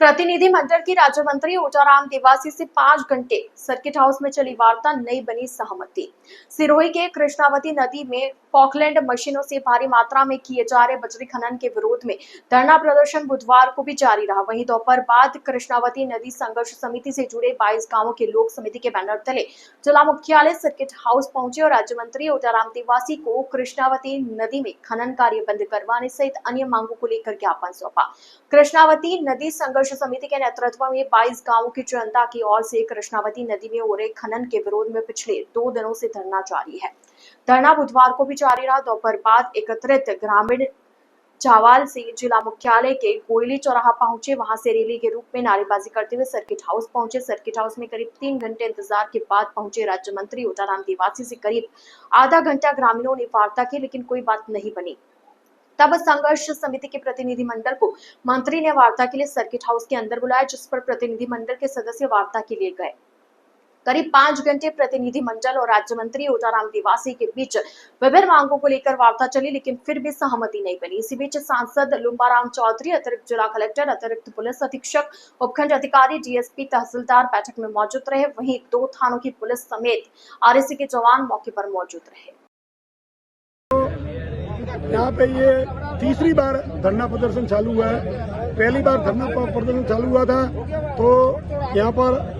प्रतिनिधि मंडल की राज्य मंत्री ओटाराम देवासी से 5 घंटे सर्किट हाउस में चली वार्ता, नहीं बनी सहमति। सिरोही के कृष्णावती नदी में फॉकलैंड मशीनों से भारी मात्रा में किए जा रहे बजरी खनन के विरोध में धरना प्रदर्शन बुधवार को भी जारी रहा। वहीं दोपहर बाद कृष्णावती नदी संघर्ष समिति से जुड़े 22 गांवों के लोक समिति के बैनर तले जिला मुख्यालय सर्किट हाउस पहुंचे और राज्य मंत्री ओटाराम देवासी को कृष्णावती नदी में खनन कार्य बंद करवाने सहित अन्य मांगों को लेकर ज्ञापन सौंपा। कृष्णावती नदी संघर्ष समिति के नेतृत्व में 22 गांवों की जनता की ओर से कृष्णावती नदी में हो रहे खनन के विरोध में पिछले 2 दिनों से धरना जारी है। धरना बुधवार को भी जारी रहा। दोपहर बाद एकत्रित ग्रामीण चावाल से जिला मुख्यालय के कोयली चौराहा पहुंचे। वहां से रैली के रूप में नारेबाजी करते हुए सर्किट हाउस पहुंचे। सर्किट हाउस में करीब 3 घंटे इंतजार के बाद पहुंचे राज्य मंत्री ओटाराम देवासी से करीब आधा घंटा ग्रामीणों ने वार्ता की, लेकिन कोई बात नहीं बनी। तब संघर्ष समिति के प्रतिनिधि मंडल को मंत्री ने वार्ता के लिए सर्किट हाउस के अंदर बुलाया, जिस पर प्रतिनिधि मंडल के सदस्य वार्ता के लिए गए। करीब 5 घंटे प्रतिनिधि मंडल और राज्य मंत्री ओटाराम देवासी के बीच विभिन्न मांगों को लेकर वार्ता चली, लेकिन फिर भी सहमति नहीं बनी। इसी बीच सांसद लुम्बाराम चौधरी, अतिरिक्त जिला कलेक्टर, अतिरिक्त पुलिस अधीक्षक, उपखंड अधिकारी, डीएसपी, तहसीलदार बैठक में मौजूद रहे। वहीं 2 थानों की पुलिस समेत आरएसी के जवान मौके पर मौजूद रहे। यहाँ पे ये तीसरी बार धरना प्रदर्शन चालू हुआ है। पहली बार धरना प्रदर्शन चालू हुआ था तो यहाँ पर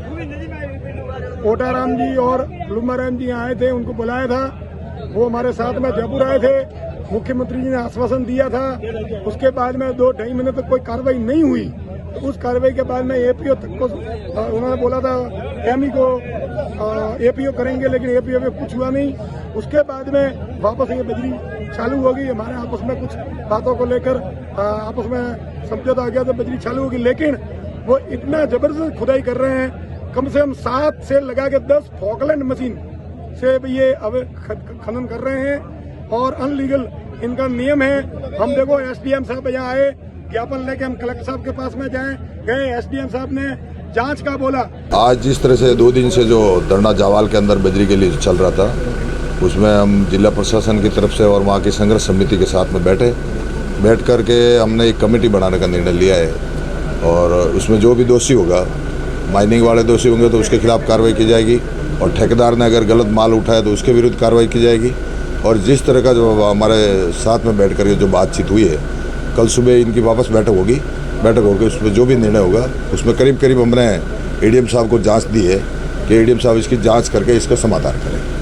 ओटाराम जी और लुम्बाराम जी आए थे, उनको बुलाया था। वो हमारे साथ में जयपुर आए थे। मुख्यमंत्री जी ने आश्वासन दिया था। उसके बाद में 2-2.5 महीने तक कोई कार्रवाई नहीं हुई। तो उस कार्रवाई के बाद में एपीओ तक को उन्होंने बोला था एमई को एपीओ करेंगे, लेकिन एपीओ में कुछ हुआ नहीं। उसके बाद में वापस ये बजरी चालू होगी। हमारे आपस में कुछ बातों को लेकर आपस में समझौता आ गया तो बजरी चालू होगी, लेकिन वो इतना जबरदस्त खुदाई कर रहे हैं। कम से कम 7 से लगा के 10 फॉकलैंड मशीन से ये अब खनन कर रहे हैं और अनलीगल इनका नियम है। हम देखो एसडीएम साहब यहाँ आए, ज्ञापन लेके हम कलेक्टर साहब के पास में गए। एसडीएम साहब ने जांच का बोला। आज जिस तरह से 2 दिन से जो धरना जावाल के अंदर बजरी के लिए चल रहा था, उसमें हम जिला प्रशासन की तरफ से और वहाँ की संघर्ष समिति के साथ में बैठ करके हमने एक कमेटी बनाने का निर्णय लिया है और उसमें जो भी दोषी होगा, माइनिंग वाले दोषी होंगे तो उसके खिलाफ कार्रवाई की जाएगी और ठेकेदार ने अगर गलत माल उठाया तो उसके विरुद्ध कार्रवाई की जाएगी। और जिस तरह का जो हमारे साथ में बैठ करके जो बातचीत हुई है, कल सुबह इनकी वापस बैठक होगी। उसमें जो भी निर्णय होगा उसमें करीब हमने एडीएम साहब को जांच दी है कि एडीएम साहब इसकी जांच करके इसका समाधान करें।